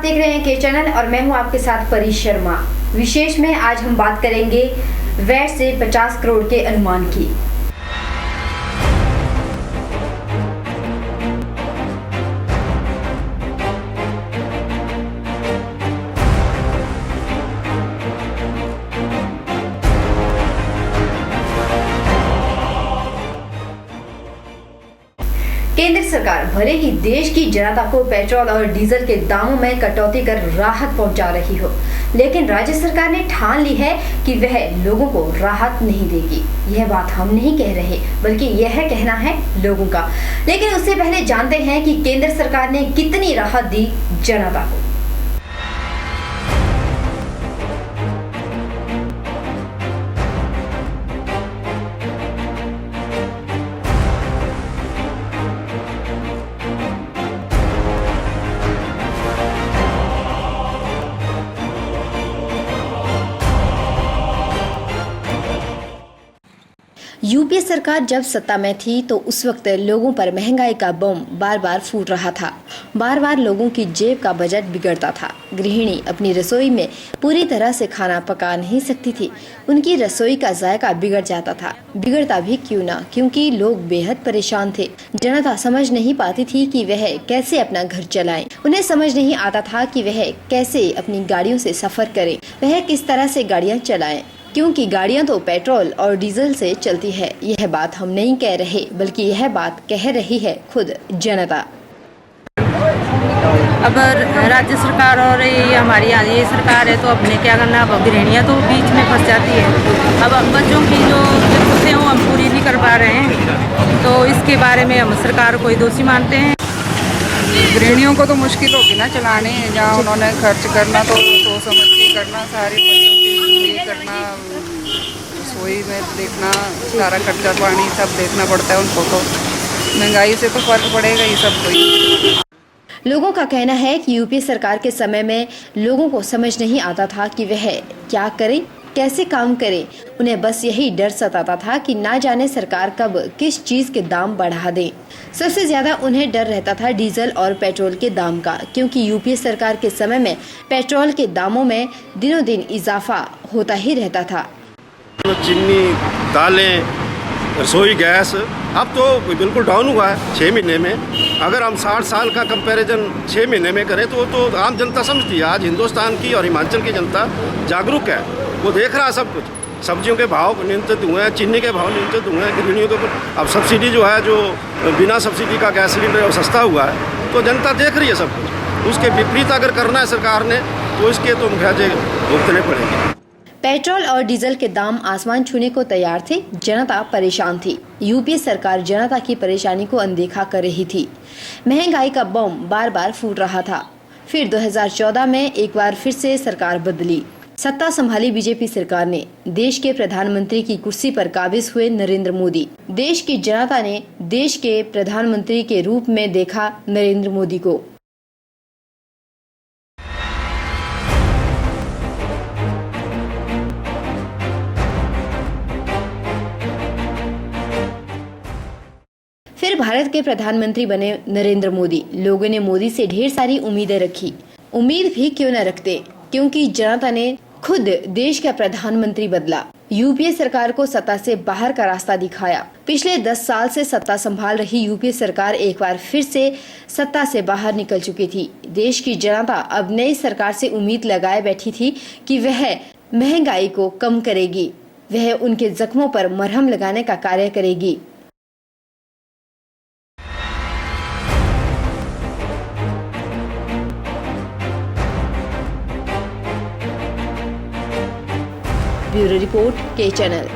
देख रहे हैं के चैनल और मैं हूं आपके साथ परी शर्मा। विशेष में आज हम बात करेंगे वैट से 50 करोड़ के अनुमान की। केंद्र सरकार भले ही देश की जनता को पेट्रोल और डीजल के दामों में कटौती कर राहत पहुंचा रही हो, लेकिन राज्य सरकार ने ठान ली है कि वह लोगों को राहत नहीं देगी। यह बात हम नहीं कह रहे, बल्कि यह कहना है लोगों का। लेकिन उससे पहले जानते हैं कि केंद्र सरकार ने कितनी राहत दी जनता को। यूपीए सरकार जब सत्ता में थी तो उस वक्त लोगों पर महंगाई का बम बार बार फूट रहा था। बार बार लोगों की जेब का बजट बिगड़ता था। गृहिणी अपनी रसोई में पूरी तरह से खाना पका नहीं सकती थी। उनकी रसोई का जायका बिगड़ जाता था। बिगड़ता भी क्यों ना, क्योंकि लोग बेहद परेशान थे। जनता समझ नहीं पाती थी कि वह कैसे अपना घर चलाएं। उन्हें समझ नहीं आता था कि वह कैसे अपनी गाड़ियों से सफर करें, वह किस तरह से गाड़ियां चलाएं, क्योंकि गाड़ियां तो पेट्रोल और डीजल से चलती है। यह बात हम नहीं कह रहे, बल्कि यह बात कह रही है खुद जनता। अब राज्य सरकार और ये हमारी ये सरकार है तो अब ने क्या करना। अब गृहिणियाँ तो बीच में फंस जाती है। अब बच्चों की जो जरूरतें हैं वो हम पूरी नहीं कर पा रहे हैं, तो इसके बारे में हम सरकार को ही दोषी मानते हैं। गृहिणियों को तो मुश्किल होगी ना चलाने, जहाँ उन्होंने खर्च करना तो सोच समझ के करना, सारी बच्चों के लिए करना, रसोई में देखना, सारा खर्चा पानी सब देखना पड़ता है उनको। तो महंगाई से तो फर्क पड़ेगा ही सबको। लोगों का कहना है कि यूपी सरकार के समय में लोगों को समझ नहीं आता था कि वह क्या करे, कैसे काम करे। उन्हें बस यही डर सताता था कि ना जाने सरकार कब किस चीज के दाम बढ़ा दे। सबसे ज्यादा उन्हें डर रहता था डीजल और पेट्रोल के दाम का, क्योंकि यूपीए सरकार के समय में पेट्रोल के दामों में दिनों दिन इजाफा होता ही रहता था। चीनी, दालें, रसोई गैस अब तो बिल्कुल डाउन हुआ है 6 महीने में। अगर हम 60 साल का कंपैरिजन 6 महीने में करें तो आम जनता समझती है। आज हिंदुस्तान की और हिमाचल की जनता जागरूक है, वो देख रहा है सब कुछ। सब्जियों के भाव नियंत्रित हुए हैं, चीनी के भाव नियंत्रित हुए हैं, गृहिणियों के ऊपर अब सब्सिडी जो है, जो बिना सब्सिडी का गैस सिलेंडर है वो सस्ता हुआ है, तो जनता देख रही है सब कुछ। उसके विपरीत अगर करना है सरकार ने तो इसके तो मुख्य भुगतने पड़ेंगे। पेट्रोल और डीजल के दाम आसमान छूने को तैयार थे। जनता परेशान थी। यूपीए सरकार जनता की परेशानी को अनदेखा कर रही थी। महंगाई का बम बार बार फूट रहा था। फिर 2014 में एक बार फिर से सरकार बदली। सत्ता संभाली बीजेपी सरकार ने। देश के प्रधानमंत्री की कुर्सी पर काबिज हुए नरेंद्र मोदी। देश की जनता ने देश के प्रधानमंत्री के रूप में देखा नरेंद्र मोदी को। फिर भारत के प्रधानमंत्री बने नरेंद्र मोदी। लोगों ने मोदी से ढेर सारी उम्मीदें रखी। उम्मीद भी क्यों न रखते, क्योंकि जनता ने खुद देश का प्रधानमंत्री बदला। यूपीए सरकार को सत्ता से बाहर का रास्ता दिखाया। पिछले 10 साल से सत्ता संभाल रही यूपीए सरकार एक बार फिर से सत्ता से बाहर निकल चुकी थी। देश की जनता अब नई सरकार से उम्मीद लगाए बैठी थी कि वह महंगाई को कम करेगी, वह उनके जख्मों पर मरहम लगाने का कार्य करेगी। ब्यूरो रिपोर्ट के चैनल।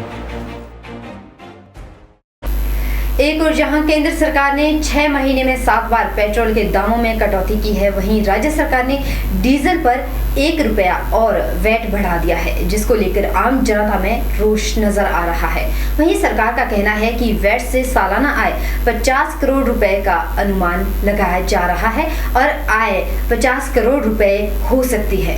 एक और जहां केंद्र सरकार ने 6 महीने में 7 बार पेट्रोल के दामों में कटौती की है, वहीं राज्य सरकार ने डीजल पर 1 रुपया और वैट बढ़ा दिया है, जिसको लेकर आम जनता में रोष नजर आ रहा है। वहीं सरकार का कहना है कि वैट से सालाना आय 50 करोड़ रुपए का अनुमान लगाया जा रहा है और आय 50 करोड़ रुपए हो सकती है।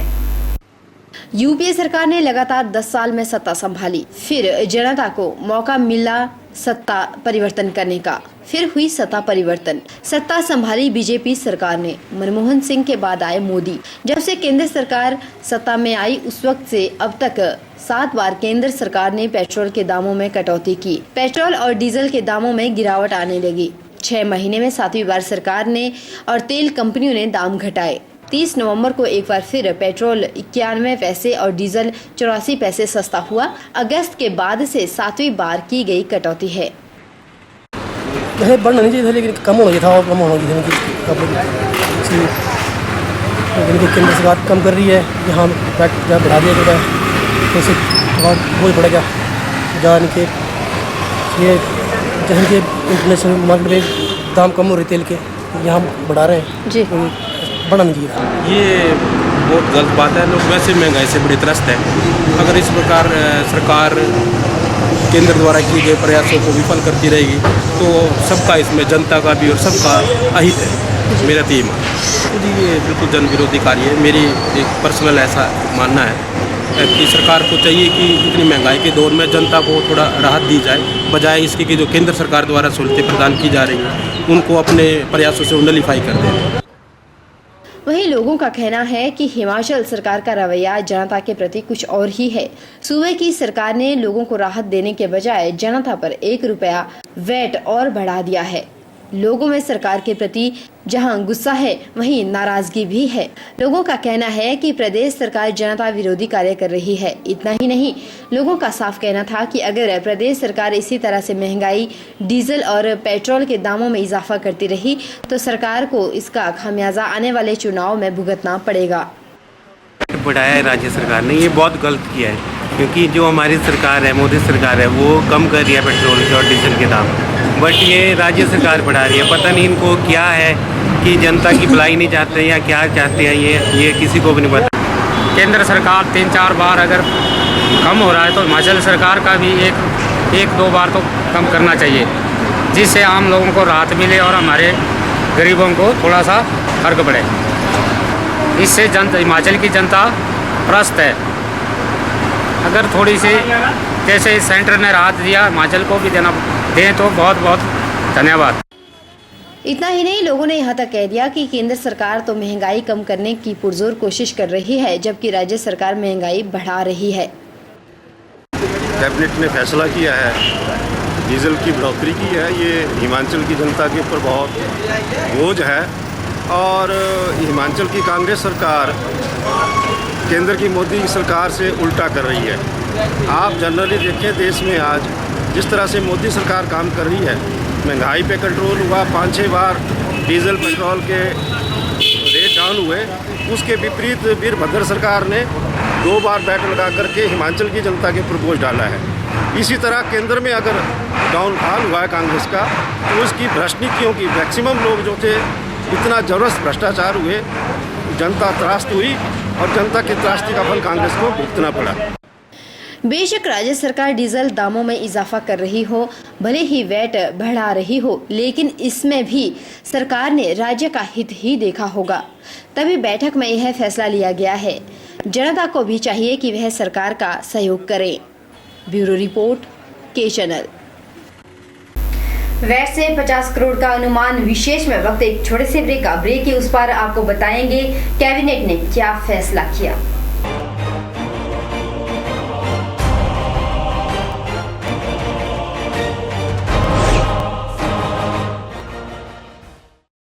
यूपीए सरकार ने लगातार 10 साल में सत्ता संभाली। फिर जनता को मौका मिला सत्ता परिवर्तन करने का। फिर हुई सत्ता परिवर्तन। सत्ता संभाली बीजेपी सरकार ने। मनमोहन सिंह के बाद आए मोदी। जब से केंद्र सरकार सत्ता में आई उस वक्त से अब तक 7 बार केंद्र सरकार ने पेट्रोल के दामों में कटौती की। पेट्रोल और डीजल के दामों में गिरावट आने लगी। 6 महीने में 7वीं बार सरकार ने और तेल कंपनियों ने दाम घटाए। 30 नवंबर को एक बार फिर पेट्रोल 91 पैसे और डीजल 84 पैसे सस्ता हुआ। अगस्त के बाद से 7वीं बार की गई कटौती है। बढ़ना नहीं चाहिए था, लेकिन कम होना चाहिए था और कम होना चाहिए था। केंद्र सरकार कम कर रही है, यहाँ बढ़ा दिया जाता है तो इससे बहुत बोझ पड़ेगा। जहाँ इनके ये जहाँ के इंटरनेशनल मार्केट में दाम कम हो रहे तेल के, यहाँ बढ़ा रहे हैं जी। तो बढ़ना नहीं चाहिए। ये बहुत गलत बात है। लोग वैसे महंगाई से बड़े त्रस्त हैं। अगर इस प्रकार सरकार केंद्र द्वारा किए गए प्रयासों को विफल करती रहेगी तो सबका इसमें जनता का भी और सबका अहित है। मेरा तो ये मानना है। ये बिल्कुल जन विरोधी कार्य है। मेरी एक पर्सनल ऐसा मानना है कि सरकार को चाहिए कि इतनी महंगाई के दौर में जनता को थोड़ा राहत दी जाए, बजाय इसके कि जो केंद्र सरकार द्वारा सहूलतें प्रदान की जा रही हैं उनको अपने प्रयासों से नलीफाई कर दें। वहीं लोगों का कहना है कि हिमाचल सरकार का रवैया जनता के प्रति कुछ और ही है। सूबे की सरकार ने लोगों को राहत देने के बजाय जनता पर 1 रुपया वैट और बढ़ा दिया है। लोगों में सरकार के प्रति जहां गुस्सा है वहीं नाराजगी भी है। लोगों का कहना है कि प्रदेश सरकार जनता विरोधी कार्य कर रही है। इतना ही नहीं, लोगों का साफ कहना था कि अगर प्रदेश सरकार इसी तरह से महंगाई, डीजल और पेट्रोल के दामों में इजाफा करती रही तो सरकार को इसका खामियाजा आने वाले चुनाव में भुगतना पड़ेगा। बढ़ाया है राज्य सरकार ने, ये बहुत गलत किया है, क्योंकि जो हमारी सरकार है, मोदी सरकार है, वो कम कर रही है पेट्रोल के और डीजल के दाम, बट ये राज्य सरकार बढ़ा रही है। पता नहीं इनको क्या है कि जनता की भलाई नहीं चाहते या क्या चाहते हैं, ये किसी को भी नहीं पता। केंद्र सरकार 3-4 बार अगर कम हो रहा है तो हिमाचल सरकार का भी एक दो बार तो कम करना चाहिए, जिससे आम लोगों को राहत मिले और हमारे गरीबों को थोड़ा सा फर्क पड़े। इससे हिमाचल की जनता त्रस्त है। अगर थोड़ी सी जैसे सेंटर ने राहत दिया, हिमाचल को भी दें तो बहुत बहुत धन्यवाद। इतना ही नहीं, लोगों ने यहाँ तक कह दिया कि केंद्र सरकार तो महंगाई कम करने की पुरजोर कोशिश कर रही है, जबकि राज्य सरकार महंगाई बढ़ा रही है। कैबिनेट ने फैसला किया है, डीजल की बढ़ोतरी की है। ये हिमाचल की जनता के ऊपर बहुत बोझ है और हिमाचल की कांग्रेस सरकार केंद्र की मोदी सरकार से उल्टा कर रही है। आप जनरली देखें देश में आज जिस तरह से मोदी सरकार काम कर रही है, महंगाई पे कंट्रोल हुआ, 5-6 बार डीजल पेट्रोल के रेट डाउन हुए। उसके विपरीत वीरभद्र सरकार ने 2 बार बैट लगा करके हिमाचल की जनता के ऊपर बोझ डाला है। इसी तरह केंद्र में अगर डाउनफॉल हुआ है कांग्रेस का तो उसकी भ्रष्ट नीतियों की मैक्सिमम लोग जो थे, इतना जबरदस्त भ्रष्टाचार हुए, जनता त्रास्त हुई और जनता की त्रास्ती का फल कांग्रेस को भुगतना पड़ा। बेशक राज्य सरकार डीजल दामों में इजाफा कर रही हो, भले ही वैट बढ़ा रही हो, लेकिन इसमें भी सरकार ने राज्य का हित ही देखा होगा। तभी बैठक में यह फैसला लिया गया है। जनता को भी चाहिए कि वह सरकार का सहयोग करे। ब्यूरो रिपोर्ट, के चैनल। वैट से 50 करोड़ का अनुमान। विशेष में वक्त एक छोटे से ब्रेक के उस पार आपको बताएंगे कैबिनेट ने क्या फैसला किया।